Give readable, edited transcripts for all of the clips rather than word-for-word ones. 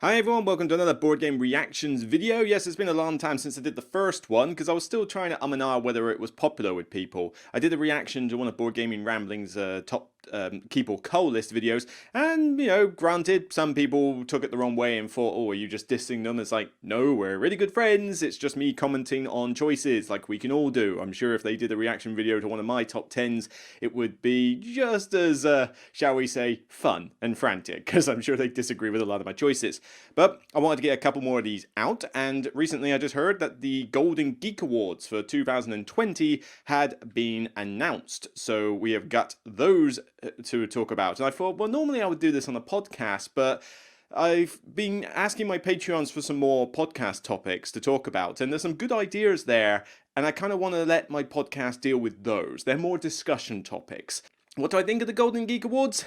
Hi everyone, welcome to another board game reactions video. Yes, it's been a long time since I did the first one because I was still trying to and ah whether it was popular with people. I did a reaction to one of Board Gaming Rambling's top keep or cull list videos, and granted, some people took it the wrong way and thought, oh, are you just dissing them? It's like, no, we're really good friends. It's just me commenting on choices like we can all do. I'm sure if they did a reaction video to one of my top 10s, it would be just as, shall we say, fun and frantic, because I'm sure they disagree with a lot of my choices. But I wanted to get a couple more of these out, and recently I just heard that the Golden Geek Awards for 2020 had been announced. So we have got those to talk about. And I thought, well, normally I would do this on a podcast, but I've been asking my Patreons for some more podcast topics to talk about, and there's some good ideas there, and I kind of want to let my podcast deal with those. They're more discussion topics. What do I think of the Golden Geek Awards?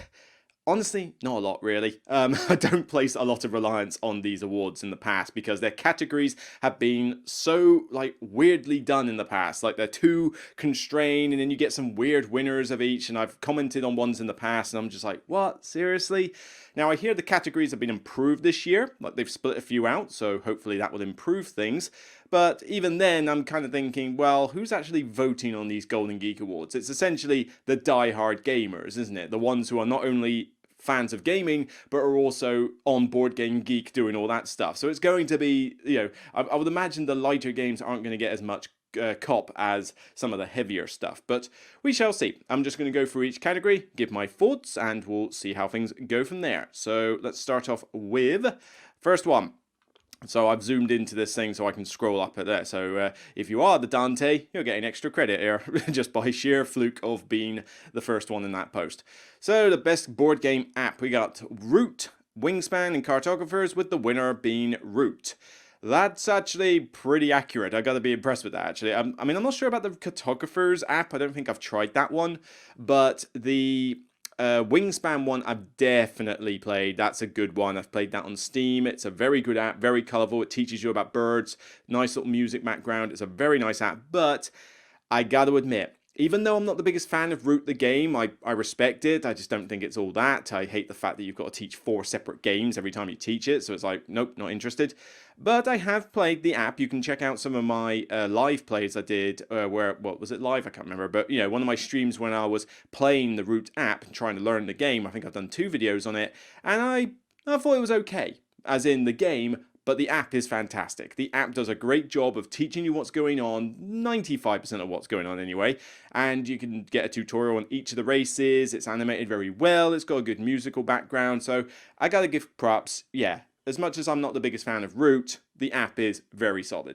Honestly, not a lot really. I don't place a lot of reliance on these awards in the past because their categories have been so weirdly done in the past. Like they're too constrained, and then you get some weird winners of each, and I've commented on ones in the past and I'm just like, what? Seriously? Now I hear the categories have been improved this year, like they've split a few out, so hopefully that will improve things. But even then, I'm kind of thinking, well, who's actually voting on these Golden Geek Awards? It's essentially the die-hard gamers, isn't it? The ones who are not only fans of gaming, but are also on Board Game Geek doing all that stuff. So it's going to be, I would imagine the lighter games aren't going to get as much cop as some of the heavier stuff, but we shall see. I'm just going to go through each category, give my thoughts, and we'll see how things go from there. So let's start off with first one. So I've zoomed into this thing so I can scroll up at there. So if you are the Dante, you're getting extra credit here just by sheer fluke of being the first one in that post. So the best board game app, we got Root, Wingspan, and Cartographers, with the winner being Root. That's actually pretty accurate. I gotta be impressed with that, actually. I mean, I'm not sure about the Cartographers app. I don't think I've tried that one, but the Wingspan one I've definitely played. That's a good one. I've played that on Steam. It's a very good app, very colourful. It teaches you about birds, nice little music background. It's a very nice app, but I gotta admit, even though I'm not the biggest fan of Root the game, I respect it. I just don't think it's all that. I hate the fact that you've got to teach 4 separate games every time you teach it, so it's like, nope, not interested. But I have played the app. You can check out some of my live plays I did, what was it live? I can't remember. But, one of my streams when I was playing the Root app and trying to learn the game, I think I've done 2 videos on it, and I thought it was okay, as in the game. But the app is fantastic. The app does a great job of teaching you what's going on, 95% of what's going on anyway, and you can get a tutorial on each of the races. It's animated very well, it's got a good musical background, so I gotta give props. Yeah, as much as I'm not the biggest fan of Root, the app is very solid.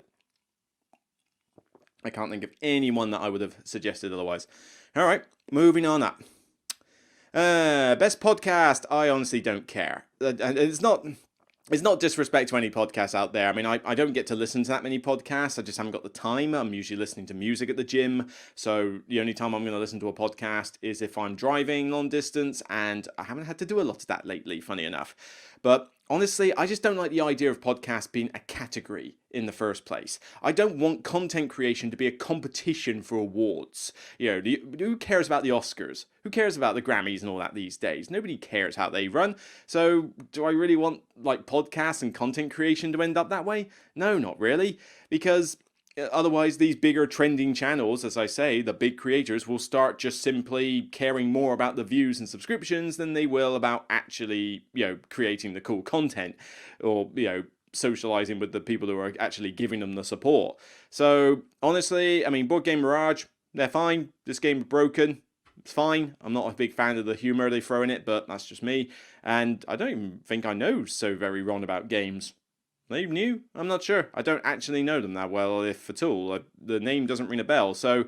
I can't think of anyone that I would have suggested otherwise. Alright, moving on up. Best podcast, I honestly don't care. And it's not disrespect to any podcasts out there. I mean, I don't get to listen to that many podcasts. I just haven't got the time. I'm usually listening to music at the gym. So the only time I'm going to listen to a podcast is if I'm driving long distance, and I haven't had to do a lot of that lately, funny enough. But honestly, I just don't like the idea of podcasts being a category in the first place. I don't want content creation to be a competition for awards. Who cares about the Oscars? Who cares about the Grammys and all that these days? Nobody cares how they run. So do I really want podcasts and content creation to end up that way? No, not really. Because otherwise, these bigger trending channels, as I say, the big creators, will start just simply caring more about the views and subscriptions than they will about actually, creating the cool content, or, socializing with the people who are actually giving them the support. So, honestly, I mean, Board Game Mirage, they're fine. This game is broken. It's fine. I'm not a big fan of the humour they throw in it, but that's just me. And I don't even think I know so very wrong about games. They new? I'm not sure. I don't actually know them that well, if at all. The name doesn't ring a bell. So,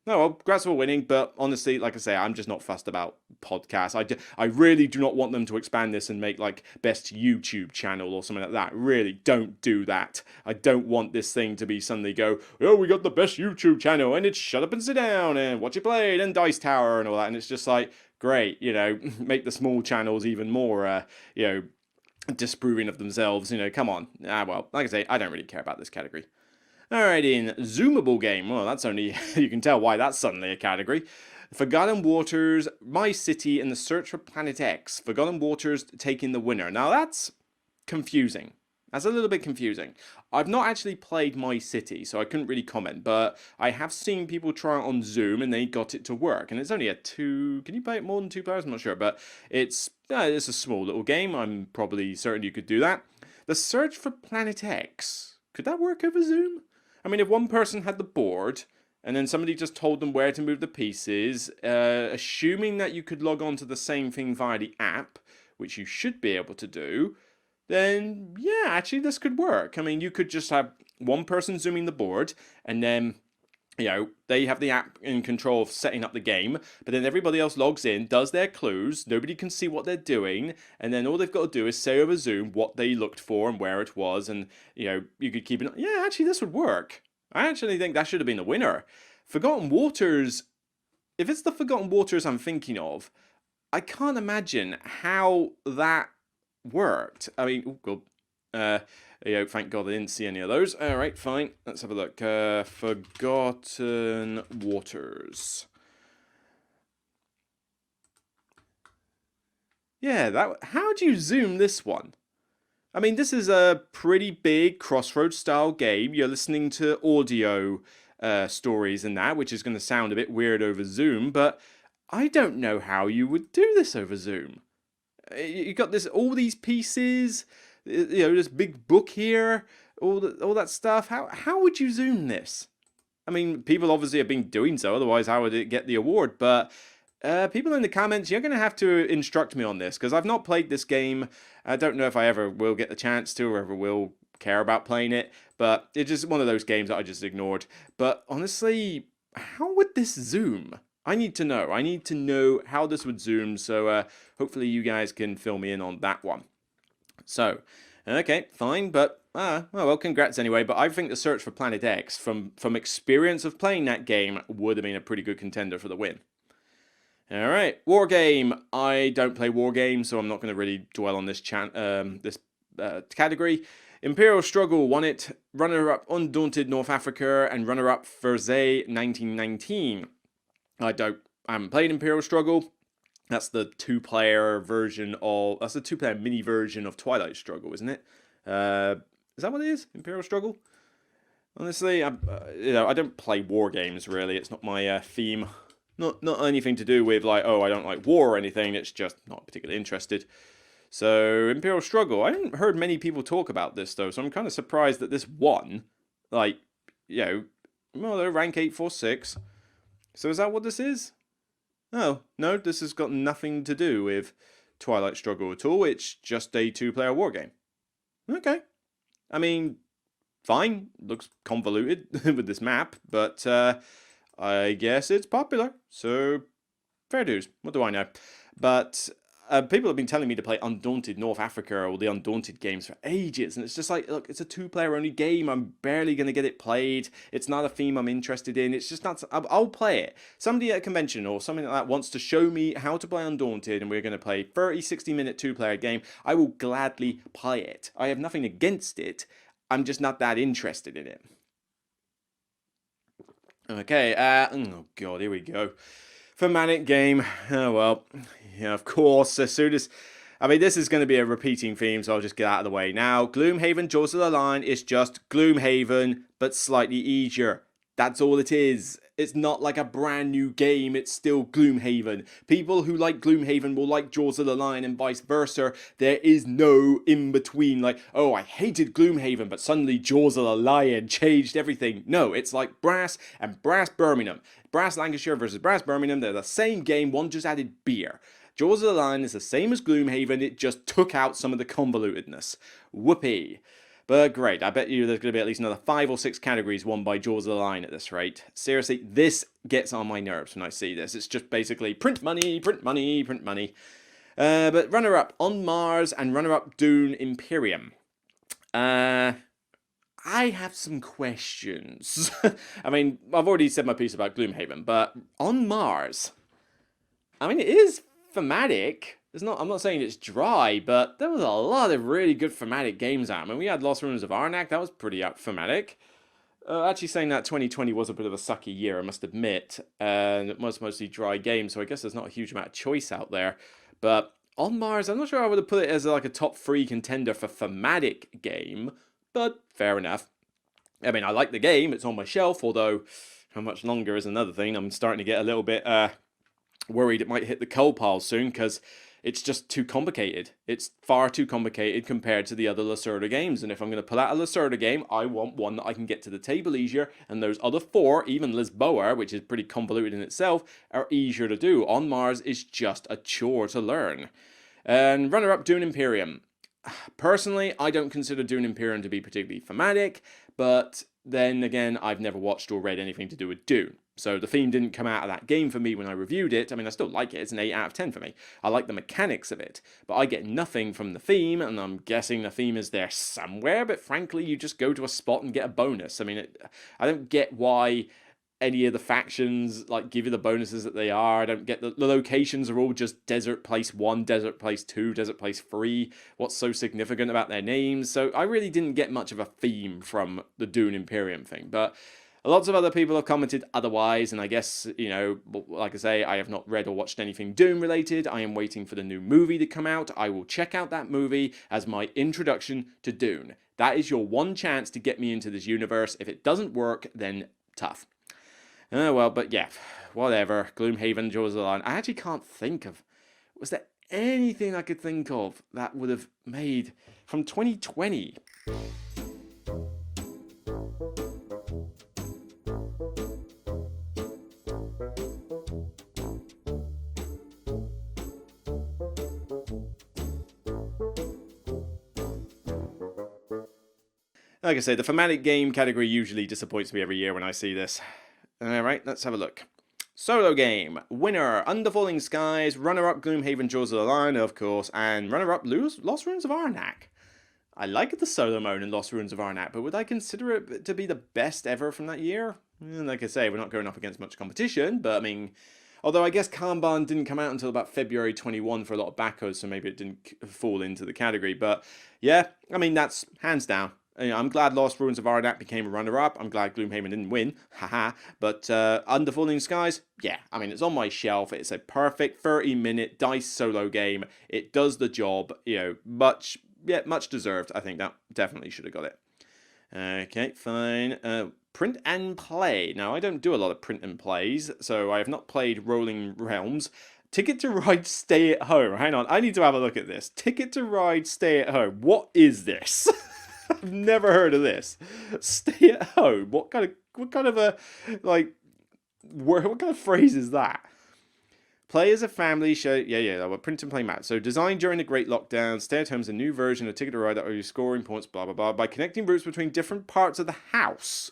no, well, congrats for winning. But honestly, like I say, I'm just not fussed about podcasts. I really do not want them to expand this and make best YouTube channel or something like that. Really, don't do that. I don't want this thing to be suddenly go, oh, we got the best YouTube channel, and it's Shut Up and Sit Down and What You Played and Dice Tower and all that. And it's just like, great, make the small channels even more, disproving of themselves, come on. Well, like I say, I don't really care about this category. Alright, in Zoomable game, well, that's only, you can tell why that's suddenly a category. Forgotten Waters, My City, and the Search for Planet X. Forgotten Waters taking the winner. Now that's confusing. That's a little bit confusing. I've not actually played My City, so I couldn't really comment, but I have seen people try it on Zoom and they got it to work. And it's only a two... Can you play it more than 2 players? I'm not sure, but it's a small little game. I'm probably certain you could do that. The Search for Planet X. Could that work over Zoom? I mean, if one person had the board and then somebody just told them where to move the pieces, assuming that you could log on to the same thing via the app, which you should be able to do, then yeah, actually this could work. I mean, you could just have one person zooming the board and then, you know, they have the app in control of setting up the game, but then everybody else logs in, does their clues, nobody can see what they're doing, and then all they've got to do is say over Zoom what they looked for and where it was, and, you know, you could keep it... Yeah, actually this would work. I actually think that should have been the winner. Forgotten Waters, if it's the Forgotten Waters I'm thinking of, I can't imagine how that worked. I mean, oh god. You know, thank God I didn't see any of those. Alright, fine. Let's have a look. Forgotten Waters. Yeah, how do you zoom this one? I mean, this is a pretty big Crossroads style game. You're listening to audio stories and that, which is going to sound a bit weird over Zoom, but I don't know how you would do this over Zoom. You got all these pieces, you know, this big book here, all that stuff. How would you zoom this? I mean, people obviously have been doing so, otherwise how would it get the award? But people in the comments, you're going to have to instruct me on this, because I've not played this game. I don't know if I ever will get the chance to, or ever will care about playing it, but it's just one of those games that I just ignored. But honestly, how would this zoom? I need to know. I need to know how this would zoom, so hopefully you guys can fill me in on that one. So, okay, fine, but, well, congrats anyway, but I think the Search for Planet X, from experience of playing that game, would have been a pretty good contender for the win. Alright, Wargame. I don't play Wargame, so I'm not going to really dwell on this category. Imperial Struggle won it, runner-up Undaunted North Africa, and runner-up Versailles 1919. I haven't played Imperial Struggle. That's the two-player version of... That's the two-player mini version of Twilight Struggle, isn't it? Is that what it is? Imperial Struggle? Honestly, I don't play war games, really. It's not my theme. Not anything to do with, like, oh, I don't like war or anything. It's just not particularly interested. So, Imperial Struggle. I haven't heard many people talk about this, though, so I'm kind of surprised that this won. Like, you know, well, they're rank 846. So is that what this is? Oh, no, this has got nothing to do with Twilight Struggle at all. It's just a two-player war game. Okay. I mean, fine. Looks convoluted with this map, but I guess it's popular. So, fair dues. What do I know? But people have been telling me to play Undaunted North Africa or the Undaunted games for ages, and it's just like, look, it's a two-player only game. I'm barely going to get it played. It's not a theme I'm interested in. It's just not... I'll play it. Somebody at a convention or something like that wants to show me how to play Undaunted, and we're going to play 30, 60-minute two-player game. I will gladly play it. I have nothing against it. I'm just not that interested in it. Okay, oh god, here we go. Thematic Game. Oh, well, yeah, of course, as soon as... I mean, this is going to be a repeating theme, so I'll just get out of the way now. Gloomhaven Jaws of the Lion is just Gloomhaven, but slightly easier. That's all it is. It's not like a brand new game, it's still Gloomhaven. People who like Gloomhaven will like Jaws of the Lion and vice versa. There is no in-between, like, oh, I hated Gloomhaven, but suddenly Jaws of the Lion changed everything. No, it's like Brass and Brass Birmingham. Brass Lancashire versus Brass Birmingham, they're the same game, one just added beer. Jaws of the Lion is the same as Gloomhaven, it just took out some of the convolutedness. Whoopee. But great, I bet you there's going to be at least another 5 or 6 categories won by Jaws of the Lion at this rate. Seriously, this gets on my nerves when I see this. It's just basically print money, print money, print money. But runner-up On Mars and runner-up Dune Imperium. I have some questions. I mean, I've already said my piece about Gloomhaven, but On Mars, I mean, it is thematic. I'm not saying it's dry, but there was a lot of really good thematic games out. I mean, we had Lost Ruins of Arnak, that was pretty thematic. Actually saying that 2020 was a bit of a sucky year, I must admit, and it was mostly dry games, so I guess there's not a huge amount of choice out there. But On Mars, I'm not sure I would have put it as like a top 3 contender for thematic game, but fair enough. I mean, I like the game, it's on my shelf, although how much longer is another thing. I'm starting to get a little bit worried it might hit the coal pile soon, because it's just too complicated. It's far too complicated compared to the other Lacerda games, and if I'm going to pull out a Lacerda game, I want one that I can get to the table easier, and those other 4, even Lisboa, which is pretty convoluted in itself, are easier to do. On Mars is just a chore to learn. And runner-up, Dune Imperium. Personally, I don't consider Dune Imperium to be particularly thematic, but then again, I've never watched or read anything to do with Dune. So the theme didn't come out of that game for me when I reviewed it. I mean, I still like it. It's an 8 out of 10 for me. I like the mechanics of it, but I get nothing from the theme, and I'm guessing the theme is there somewhere, but frankly, you just go to a spot and get a bonus. I mean, I don't get why any of the factions like give you the bonuses that they are. I don't get the locations are all just Desert Place 1, Desert Place 2, Desert Place 3. What's so significant about their names? So I really didn't get much of a theme from the Dune Imperium thing, but lots of other people have commented otherwise, and I guess, you know, like I say, I have not read or watched anything Dune related. I am waiting for the new movie to come out. I will check out that movie as my introduction to Dune. That is your one chance to get me into this universe. If it doesn't work, then tough. Well, but yeah, whatever. Gloomhaven, Jaws of the Lion. I actually can't think of... Was there anything I could think of that would have made from 2020? Like I say, the thematic game category usually disappoints me every year when I see this. Alright, let's have a look. Solo game. Winner, Under Falling Skies. Runner-up, Gloomhaven, Jaws of the Lion, of course. And runner-up, Lost Ruins of Arnak. I like the solo mode in Lost Ruins of Arnak, but would I consider it to be the best ever from that year? Like I say, we're not going up against much competition, but I mean... Although I guess Kanban didn't come out until about February 21 for a lot of backers, so maybe it didn't fall into the category. But yeah, I mean, that's hands down. You know, I'm glad Lost Ruins of Arnak became a runner-up. I'm glad Gloomhaven didn't win. Haha. But Under Falling Skies, yeah. I mean, it's on my shelf. It's a perfect 30-minute dice solo game. It does the job. You know, much deserved. I think that definitely should have got it. Okay, fine. Print and play. Now, I don't do a lot of print and plays, so I have not played Rolling Realms. Ticket to Ride Stay at Home. Hang on, I need to have a look at this. Ticket to Ride Stay at Home. What is this? I've never heard of this. Stay at home. What kind of a like what kind of phrase is that? Play as a family show. Yeah. Print and play mat. So designed during the Great Lockdown, Stay at Home is a new version of Ticket to Ride that are scoring points. Blah blah blah by connecting routes between different parts of the house.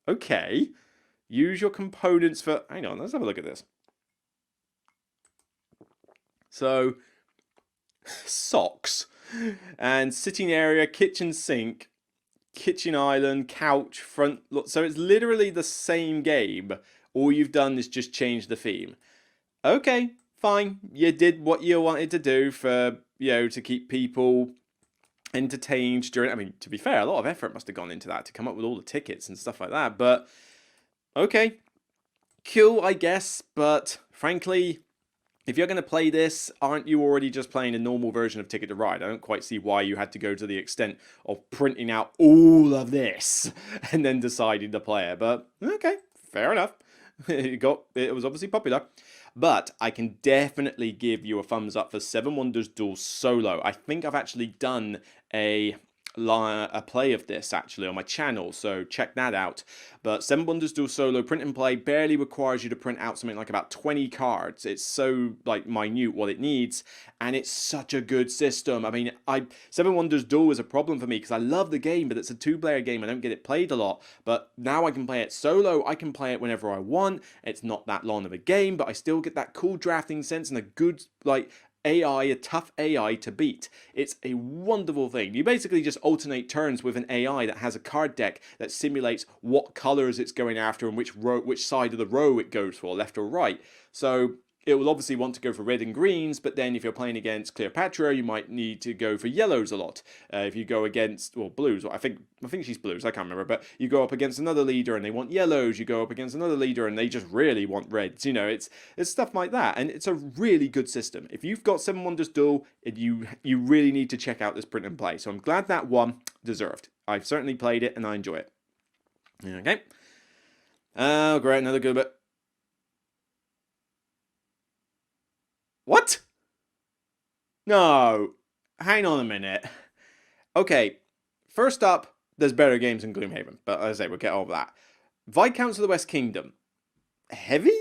Okay. Use your components for. Hang on. Let's have a look at this. So socks. And sitting area, kitchen sink, kitchen island, couch, front. So it's literally the same game. All you've done is just change the theme. Okay, fine. You did what you wanted to do for, you know, to keep people entertained during. I mean, to be fair, a lot of effort must have gone into that to come up with all the tickets and stuff like that. But okay, cool, I guess. But frankly, if you're going to play this, aren't you already just playing a normal version of Ticket to Ride? I don't quite see why you had to go to the extent of printing out all of this and then deciding to play it. But okay, fair enough. It was obviously popular. But I can definitely give you a thumbs up for Seven Wonders Duel Solo. I think I've actually done a play of this actually on my channel, so check that out. But Seven Wonders Duel Solo print and play barely requires you to print out something like about 20 cards. It's so like minute what it needs, and it's such a good system. I mean, Seven Wonders Duel is a problem for me because I love the game, but it's a two-player game. I don't get it played a lot, but now I can play it solo. I can play it whenever I want. It's not that long of a game, but I still get that cool drafting sense and a good like AI, a tough AI to beat. It's a wonderful thing. You basically just alternate turns with an AI that has a card deck that simulates what colors it's going after and which side of the row it goes for, left or right. So it will obviously want to go for red and greens, but then if you're playing against Cleopatra, you might need to go for yellows a lot. If you go against, well, blues, I think she's blues, I can't remember, but you go up against another leader and they want yellows, you go up against another leader and they just really want reds, you know, it's stuff like that, and it's a really good system. If you've got Seven Wonders Duel, you really need to check out this print and play, so I'm glad that one deserved. I've certainly played it and I enjoy it. Okay. Oh, great, another good bit. What? No. Hang on a minute. Okay. First up, there's better games than Gloomhaven, but as I say, we'll get all of that. Viscounts of the West Kingdom. Heavy?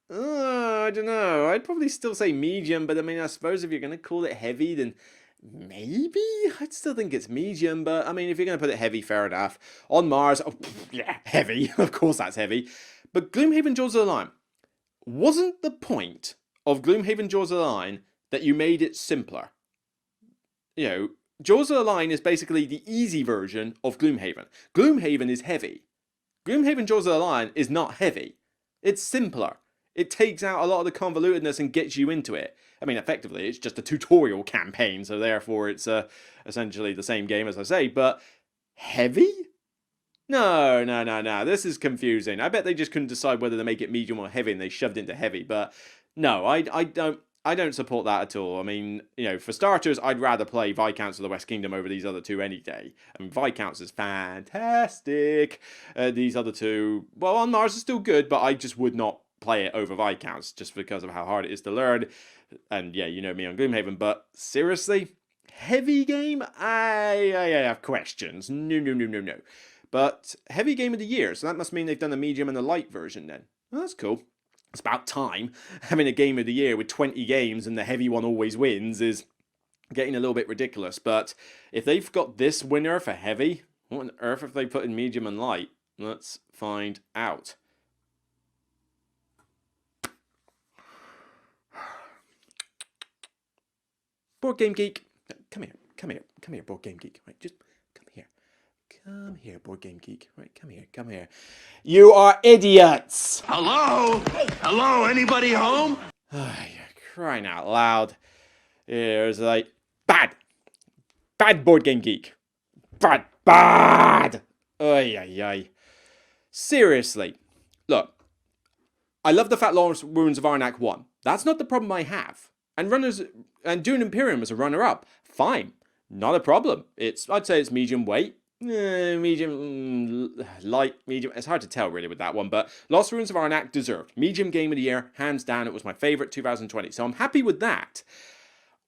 I don't know. I'd probably still say medium, but I mean, I suppose if you're going to call it heavy, then maybe? I'd still think it's medium, but I mean, if you're going to put it heavy, fair enough. On Mars, oh, yeah, heavy. Of course that's heavy. But Gloomhaven Jaws of the Lion. Wasn't the point of Gloomhaven Jaws of the Lion that you made it simpler? You know, Jaws of the Lion is basically the easy version of Gloomhaven. Gloomhaven is heavy. Gloomhaven Jaws of the Lion is not heavy. It's simpler. It takes out a lot of the convolutedness and gets you into it. I mean, effectively, it's just a tutorial campaign, so therefore it's essentially the same game as I say, but heavy? No. This is confusing. I bet they just couldn't decide whether to make it medium or heavy and they shoved it into heavy, but no, I don't support that at all. I mean, you know, for starters, I'd rather play Viscounts of the West Kingdom over these other two any day. I mean, Viscounts is fantastic. These other two, well, On Mars is still good, but I just would not play it over Viscounts just because of how hard it is to learn. And yeah, you know me on Gloomhaven, but seriously, heavy game? I have questions. No. But heavy game of the year, so that must mean they've done a medium and a light version then. Well, that's cool. It's about time. Having a game of the year with 20 games and the heavy one always wins is getting a little bit ridiculous. But if they've got this winner for heavy, what on earth have they put in medium and light? Let's find out. Board Game Geek. Come here, Board Game Geek. Right, just come here. Come here, Board Game Geek. Right, come here. You are idiots! Hello? Hello, anybody home? You're crying out loud. Here's like, bad Board Game Geek. Bad! Ay. Seriously, look, I love the fact Lost Ruins of Arnak won. That's not the problem I have. And Dune Imperium as a runner-up, fine, not a problem. I'd say it's medium weight. Medium, light, medium. It's hard to tell really with that one, but Lost Ruins of Arnak deserved. Medium game of the year, hands down. It was my favorite 2020, so I'm happy with that.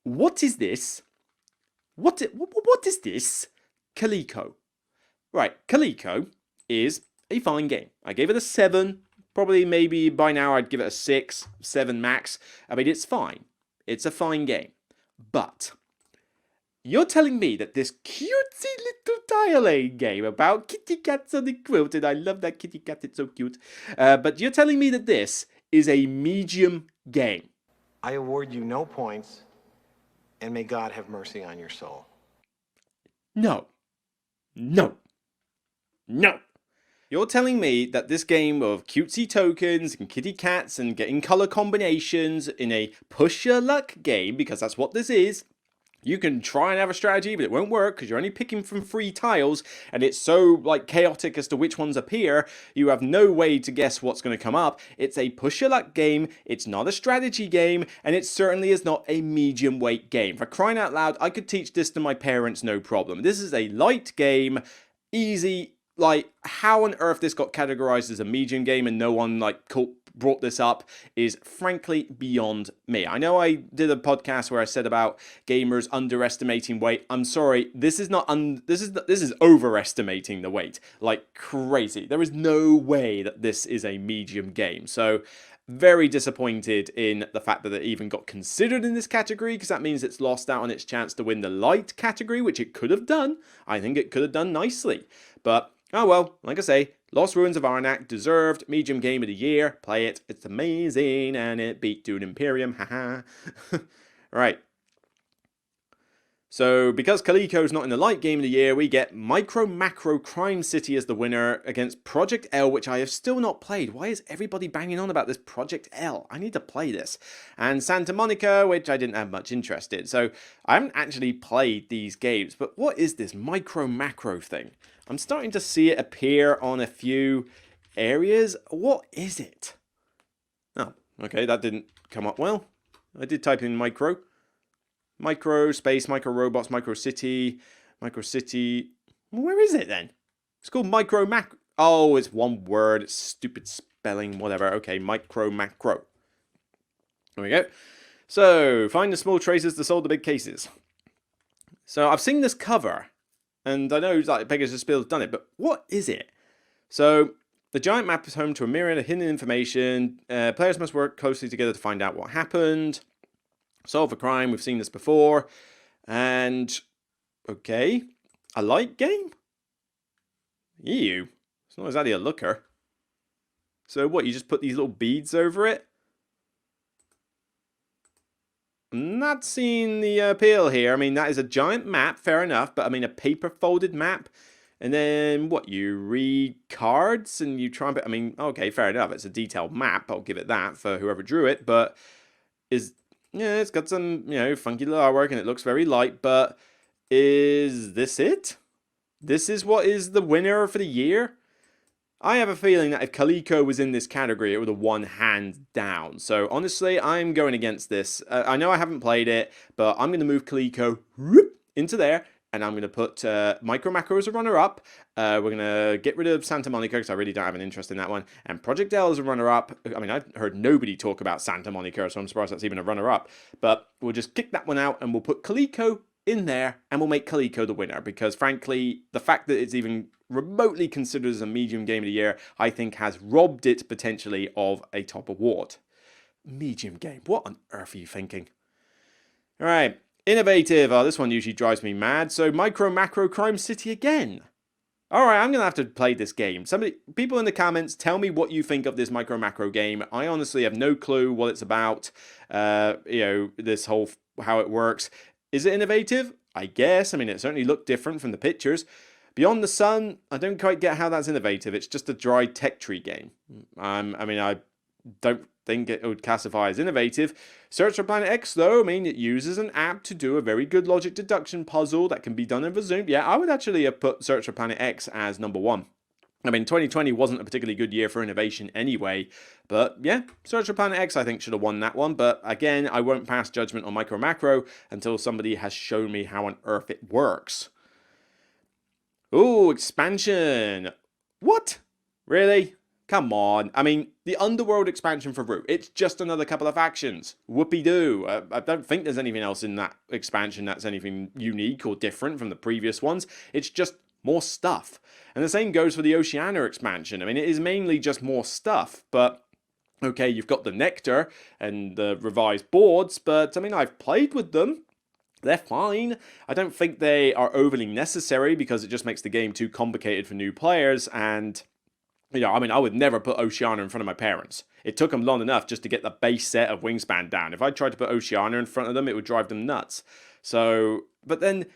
What is this? What is this? Calico. Right, Calico is a fine game. I gave it a 7. Probably maybe by now I'd give it a 6, 7 max. I mean, it's fine. It's a fine game. But you're telling me that this cutesy little tile-laying game about kitty cats on the quilt, and I love that kitty cat, it's so cute. But you're telling me that this is a medium game. I award you no points, and may God have mercy on your soul. No. You're telling me that this game of cutesy tokens and kitty cats and getting colour combinations in a push your luck game, because that's what this is, you can try and have a strategy, but it won't work because you're only picking from free tiles, and it's so like chaotic as to which ones appear, you have no way to guess what's going to come up. It's a push your luck game, it's not a strategy game, and it certainly is not a medium weight game. For crying out loud, I could teach this to my parents no problem. This is a light game, easy. Like, how on earth this got categorized as a medium game and no one brought this up is frankly beyond me. I know I did a podcast where I said about gamers underestimating weight. I'm sorry, this is not this is overestimating the weight like crazy. There is no way that this is a medium game. So very disappointed in the fact that it even got considered in this category, because that means it's lost out on its chance to win the light category, which it could have done. I think it could have done nicely, but oh well, like I say, Lost Ruins of Arnak deserved medium game of the year. Play it, it's amazing, and it beat Dune Imperium, haha. Right. So because Calico's not in the light game of the year, we get MicroMacro Crime City as the winner against Project L, which I have still not played. Why is everybody banging on about this Project L? I need to play this. And Santa Monica, which I didn't have much interest in. So I haven't actually played these games. But what is this MicroMacro thing? I'm starting to see it appear on a few areas. What is it? Oh, okay, that didn't come up well. I did type in micro. Micro space, micro robots, micro city. Where is it then? It's called MicroMacro. Oh, it's one word. It's stupid spelling, whatever. Okay, MicroMacro. There we go. So, find the small traces to solve the big cases. So, I've seen this cover, and I know like Pegasus Spill's done it, but what is it? So, the giant map is home to a myriad of hidden information. Players must work closely together to find out what happened. Solve a crime, we've seen this before. And, okay, a light game? Ew, it's not exactly a looker. So what, you just put these little beads over it? I'm not seeing the appeal here. I mean, that is a giant map, fair enough, but I mean, a paper folded map. And then, what, you read cards and you try and... I mean, okay, fair enough, it's a detailed map, I'll give it that for whoever drew it, but yeah, it's got some, funky little artwork and it looks very light, but is this it? This is what is the winner for the year? I have a feeling that if Calico was in this category, it would have won hands down. So honestly, I'm going against this. I know I haven't played it, but I'm going to move Calico into there. And I'm going to put MicroMacro as a runner-up. We're going to get rid of Santa Monica because I really don't have an interest in that one. And Project L as a runner-up. I mean, I've heard nobody talk about Santa Monica, so I'm surprised that's even a runner-up. But we'll just kick that one out and we'll put Calico in there and we'll make Calico the winner. Because frankly, the fact that it's even remotely considered as a medium game of the year, I think has robbed it potentially of a top award. Medium game. What on earth are you thinking? All right. Innovative. Oh, this one usually drives me mad. So, MicroMacro Crime City again. Alright, I'm going to have to play this game. People in the comments, tell me what you think of this MicroMacro game. I honestly have no clue what it's about. This whole, how it works. Is it innovative? I guess. I mean, it certainly looked different from the pictures. Beyond the Sun, I don't quite get how that's innovative. It's just a dry tech tree game. I don't think it would classify as innovative. Search for Planet X, though, I mean, it uses an app to do a very good logic deduction puzzle that can be done over Zoom. Yeah, I would actually have put Search for Planet X as number one. I mean, 2020 wasn't a particularly good year for innovation anyway, but yeah, Search for Planet X I think should have won that one, but again, I won't pass judgment on MicroMacro until somebody has shown me how on earth it works. Ooh, expansion. What? Really? Come on. I mean, the Underworld expansion for Root, it's just another couple of factions. Whoopie-doo. I don't think there's anything else in that expansion that's anything unique or different from the previous ones. It's just more stuff. And the same goes for the Oceania expansion. I mean, it is mainly just more stuff, but okay, you've got the Nectar and the revised boards, but I mean, I've played with them. They're fine. I don't think they are overly necessary because it just makes the game too complicated for new players, and I would never put Oceania in front of my parents. It took them long enough just to get the base set of Wingspan down. If I tried to put Oceania in front of them, it would drive them nuts. So, but then,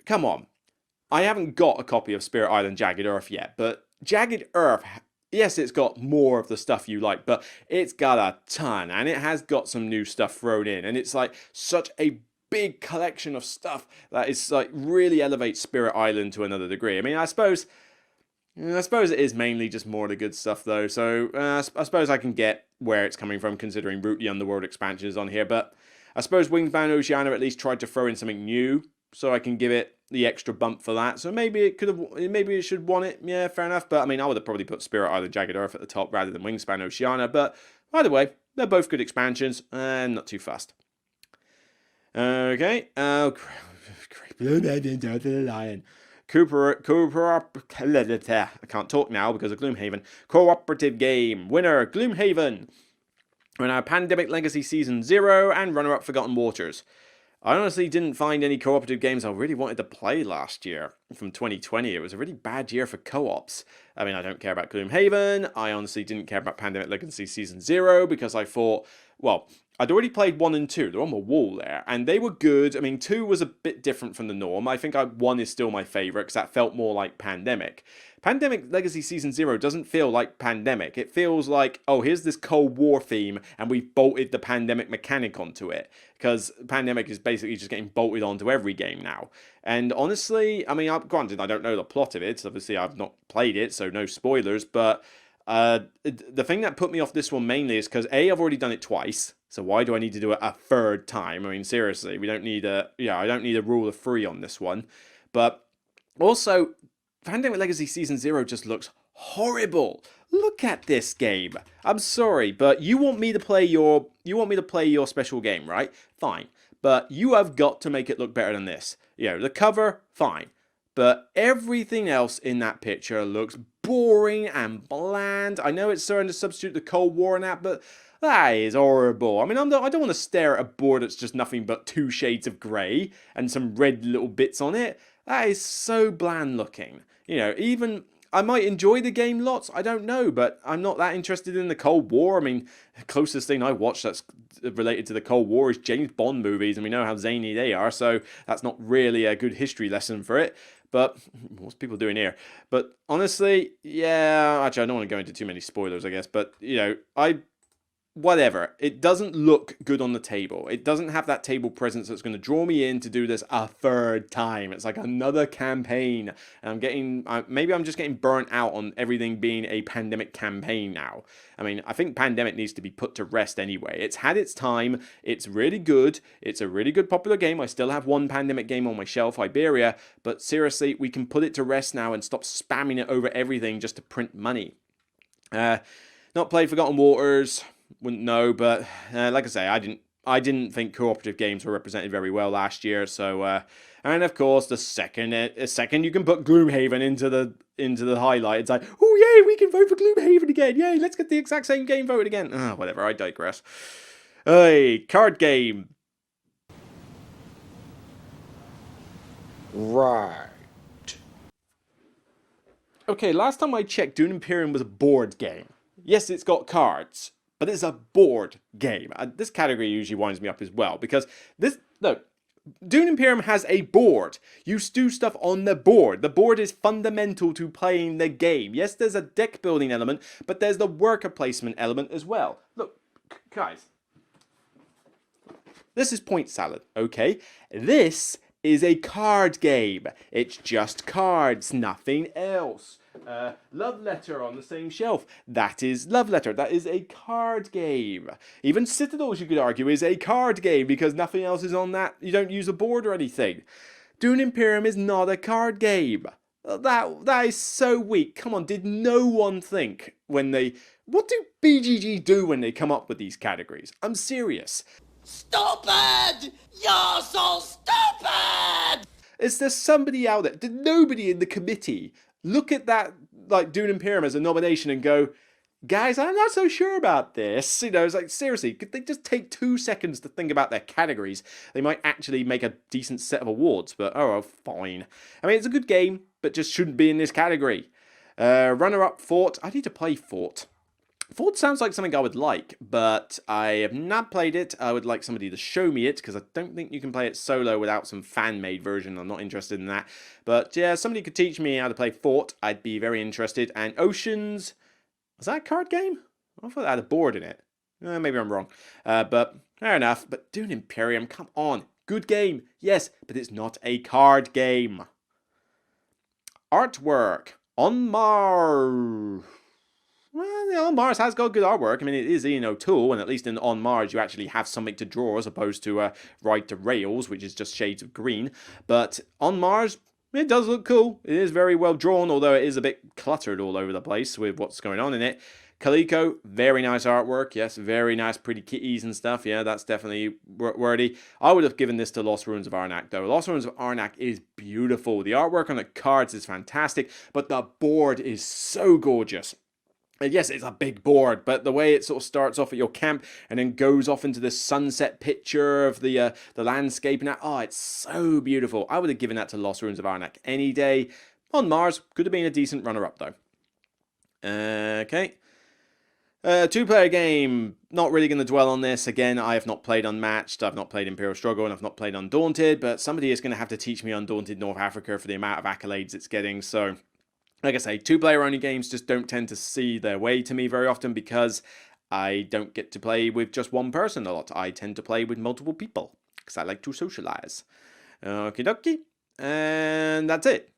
come on. I haven't got a copy of Spirit Island Jagged Earth yet, but Jagged Earth, yes, it's got more of the stuff you like, but it's got a ton, and it has got some new stuff thrown in, and it's like such a big collection of stuff that is like really elevates Spirit Island to another degree. I mean, I suppose it is mainly just more of the good stuff, though. So I suppose I can get where it's coming from, considering Root the Underworld expansion is on here. But I suppose Wingspan Oceania at least tried to throw in something new, so I can give it the extra bump for that. So maybe it should want it. Yeah, fair enough. But I mean, I would have probably put Spirit Island Jagged Earth at the top rather than Wingspan Oceania. But either way, they're both good expansions, and not too fussed. Okay. Oh, lion. I can't talk now because of Gloomhaven. Cooperative game. Winner, Gloomhaven. We're now Pandemic Legacy Season 0 and runner-up Forgotten Waters. I honestly didn't find any cooperative games I really wanted to play last year from 2020. It was a really bad year for co-ops. I mean, I don't care about Gloomhaven. I honestly didn't care about Pandemic Legacy Season 0 because I thought well, I'd already played 1 and 2. They're on my wall there, and they were good. I mean, 2 was a bit different from the norm. I think 1 is still my favourite because that felt more like Pandemic. Pandemic Legacy Season 0 doesn't feel like Pandemic. It feels like, oh, here's this Cold War theme, and we've bolted the Pandemic mechanic onto it. Because Pandemic is basically just getting bolted onto every game now. And honestly, I mean, granted, I don't know the plot of it. Obviously, I've not played it, so no spoilers, but the thing that put me off this one mainly is because A, I've already done it twice, so why do I need to do it a third time? I mean, seriously, we don't need I don't need a rule of 3 on this one. But also, Pandemic Legacy Season 0 just looks horrible. Look at this game. I'm sorry, but you want me to play your special game, right? Fine. But you have got to make it look better than this. You know, the cover, fine. But everything else in that picture looks boring and bland. I know it's starting to substitute the Cold War and that, but that is horrible. I mean, I don't want to stare at a board that's just nothing but 2 shades of grey and some red little bits on it. That is so bland looking. You know, even I might enjoy the game lots, I don't know, but I'm not that interested in the Cold War. I mean, the closest thing I watched that's related to the Cold War is James Bond movies, and we know how zany they are, so that's not really a good history lesson for it. But what's people doing here? But honestly, yeah, actually, I don't want to go into too many spoilers, I guess, but, you know, whatever. It doesn't look good on the table. It doesn't have that table presence that's going to draw me in to do this a third time. It's like another campaign. And maybe I'm just getting burnt out on everything being a Pandemic campaign now. I mean, I think Pandemic needs to be put to rest anyway. It's had its time. It's really good. It's a really good popular game. I still have one Pandemic game on my shelf, Iberia. But seriously, we can put it to rest now and stop spamming it over everything just to print money. Not played Forgotten Waters. Wouldn't know, but like I say, I didn't think cooperative games were represented very well last year. So, and of course, the second you can put Gloomhaven into the highlight, it's like, oh yay, we can vote for Gloomhaven again! Yay, let's get the exact same game voted again. Whatever, I digress. Hey, card game. Right. Okay, last time I checked, Dune Imperium was a board game. Yes, it's got cards, but it's a board game. This category usually winds me up as well, because Dune Imperium has a board. You do stuff on the board. The board is fundamental to playing the game. Yes, there's a deck building element, but there's the worker placement element as well. Look, guys. This is point salad, okay? This is a card game. It's just cards, nothing else. Love Letter on the same shelf. That is Love Letter. That is a card game. Even Citadels, you could argue, is a card game because nothing else is on that. You don't use a board or anything. Dune Imperium is not a card game. That is so weak. Come on, did no one think when they... What do BGG do when they come up with these categories? I'm serious. Stupid! You're so stupid! Is there somebody out there? Did nobody in the committee look at that, like, Dune Imperium as a nomination and go, guys, I'm not so sure about this. You know, it's like, seriously, could they just take 2 seconds to think about their categories? They might actually make a decent set of awards, but oh, fine. I mean, it's a good game, but just shouldn't be in this category. Runner-up, Fort. I need to play Fort. Fort sounds like something I would like, but I have not played it. I would like somebody to show me it, because I don't think you can play it solo without some fan-made version. I'm not interested in that. But yeah, somebody could teach me how to play Fort. I'd be very interested. And Oceans, is that a card game? I thought that had a board in it. Maybe I'm wrong. But fair enough. But Dune Imperium, come on. Good game, yes, but it's not a card game. Artwork. On Mars. Well, On Mars has got good artwork. I mean, it is Ian O'Toole, and at least in On Mars you actually have something to draw as opposed to Ride to Rails, which is just shades of green. But On Mars, it does look cool. It is very well drawn, although it is a bit cluttered all over the place with what's going on in it. Calico, very nice artwork. Yes, very nice, pretty kitties and stuff. Yeah, that's definitely worthy. I would have given this to Lost Ruins of Arnak, though. Lost Ruins of Arnak is beautiful. The artwork on the cards is fantastic, but the board is so gorgeous. Yes, it's a big board, but the way it sort of starts off at your camp and then goes off into this sunset picture of the landscape and that, oh, it's so beautiful. I would have given that to Lost Ruins of Arnak any day. On Mars, could have been a decent runner-up, though. Okay. Two-player game, not really going to dwell on this. Again, I have not played Unmatched, I've not played Imperial Struggle, and I've not played Undaunted, but somebody is going to have to teach me Undaunted North Africa for the amount of accolades it's getting. So, like I say, two-player only games just don't tend to see their way to me very often because I don't get to play with just one person a lot. I tend to play with multiple people because I like to socialize. Okie dokie. And that's it.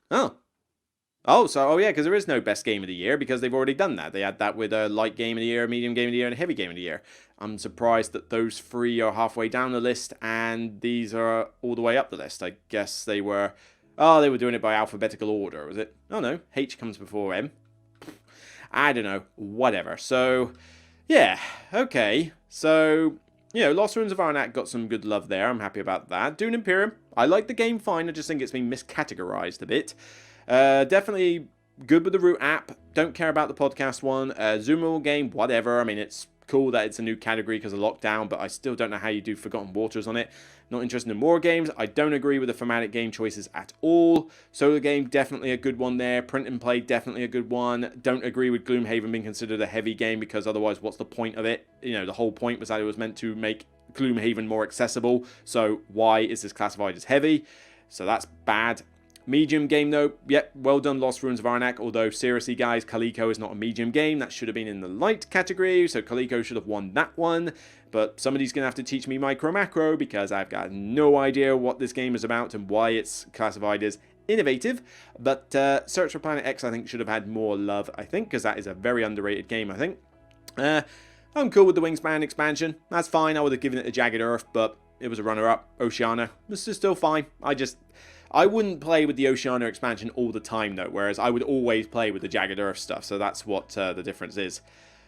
Oh, yeah, because there is no best game of the year because they've already done that. They had that with a light game of the year, medium game of the year, and a heavy game of the year. I'm surprised that those three are halfway down the list and these are all the way up the list. I guess they were... Oh, they were doing it by alphabetical order, was it? Oh, no. H comes before M. I don't know. Whatever. So, yeah. Okay. So, you know, Lost Ruins of Arnak got some good love there. I'm happy about that. Dune Imperium. I like the game fine. I just think it's been miscategorized a bit. Definitely good with the Root app. Don't care about the podcast one. Zoomable game, whatever. I mean, it's cool that it's a new category because of lockdown, but I still don't know how you do Forgotten Waters on it. Not interested in more games. I don't agree with the thematic game choices at all. Solo game, definitely a good one there. Print and play, definitely a good one. Don't agree with Gloomhaven being considered a heavy game because otherwise, what's the point of it? You know, the whole point was that it was meant to make Gloomhaven more accessible. So why is this classified as heavy? So that's bad. Medium game though, yep, well done Lost Ruins of Arnak, although seriously guys, Calico is not a medium game, that should have been in the light category, so Calico should have won that one, but somebody's going to have to teach me MicroMacro because I've got no idea what this game is about and why it's classified as innovative, but Search for Planet X I think should have had more love, I think, because that is a very underrated game, I think. I'm cool with the Wingspan expansion, that's fine, I would have given it a Jagged Earth, but it was a runner-up. Oceania, this is still fine, I wouldn't play with the Oceania expansion all the time, though, whereas I would always play with the Jagged Earth stuff, so that's what the difference is.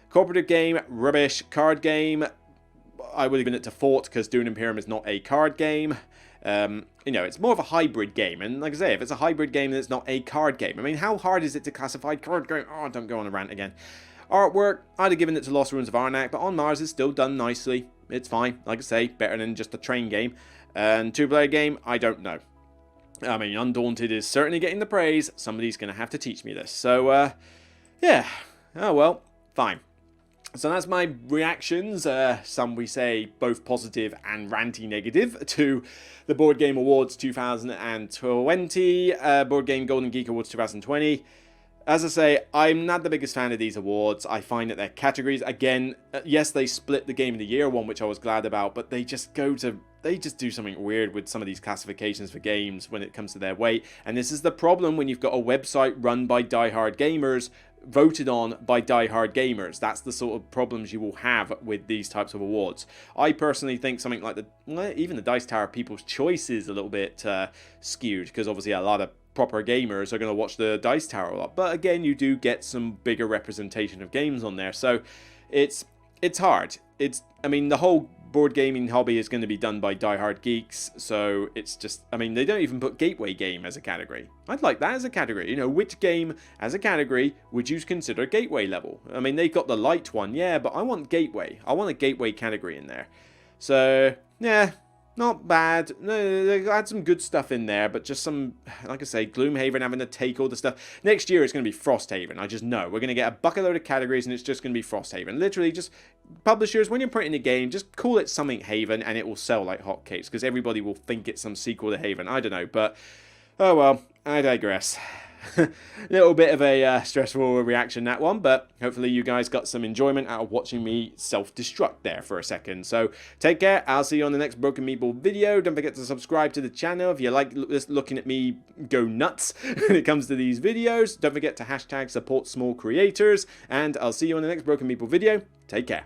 Cooperative game, rubbish. Card game, I would have given it to Fort, because Dune Imperium is not a card game. You know, it's more of a hybrid game, and like I say, if it's a hybrid game, then it's not a card game. I mean, how hard is it to classify card game? Oh, don't go on a rant again. Artwork, I'd have given it to Lost Ruins of Arnak, but On Mars is still done nicely. It's fine, like I say, better than just a train game. And two-player game, I don't know. I mean, Undaunted is certainly getting the praise. Somebody's going to have to teach me this. So, yeah. Oh, well, fine. So that's my reactions. Some we say both positive and ranty negative to the Board Game Awards 2020, Board Game Golden Geek Awards 2020. As I say, I'm not the biggest fan of these awards. I find that their categories, again, yes, they split the Game of the Year one, which I was glad about, but they just do something weird with some of these classifications for games when it comes to their weight. And this is the problem when you've got a website run by diehard gamers, voted on by diehard gamers. That's the sort of problems you will have with these types of awards. I personally think something like even the Dice Tower People's Choice is a little bit skewed, because obviously a lot of proper gamers are going to watch the Dice Tower a lot. But again, you do get some bigger representation of games on there. So it's hard. I mean, the whole board gaming hobby is going to be done by diehard geeks, so it's just, I mean, they don't even put gateway game as a category. I'd like that as a category. You know, which game as a category would you consider gateway level? I mean, they've got the light one, yeah, but I want gateway. I want a gateway category in there. So, yeah, not bad. They had some good stuff in there, but just some, like I say, Gloomhaven having to take all the stuff. Next year it's going to be Frosthaven. I just know. We're going to get a bucket load of categories and it's just going to be Frosthaven. Literally, just publishers, when you're printing a game, just call it something Haven and it will sell like hotcakes because everybody will think it's some sequel to Haven. I don't know, but oh well, I digress. Little bit of a stressful reaction, that one, but hopefully you guys got some enjoyment out of watching me self-destruct there for a second. So take care. I'll see you on the next Broken Meeple video. Don't forget to subscribe to the channel if you like looking at me go nuts when it comes to these videos. Don't forget to hashtag support small creators, and I'll see you on the next Broken Meeple video. Take care.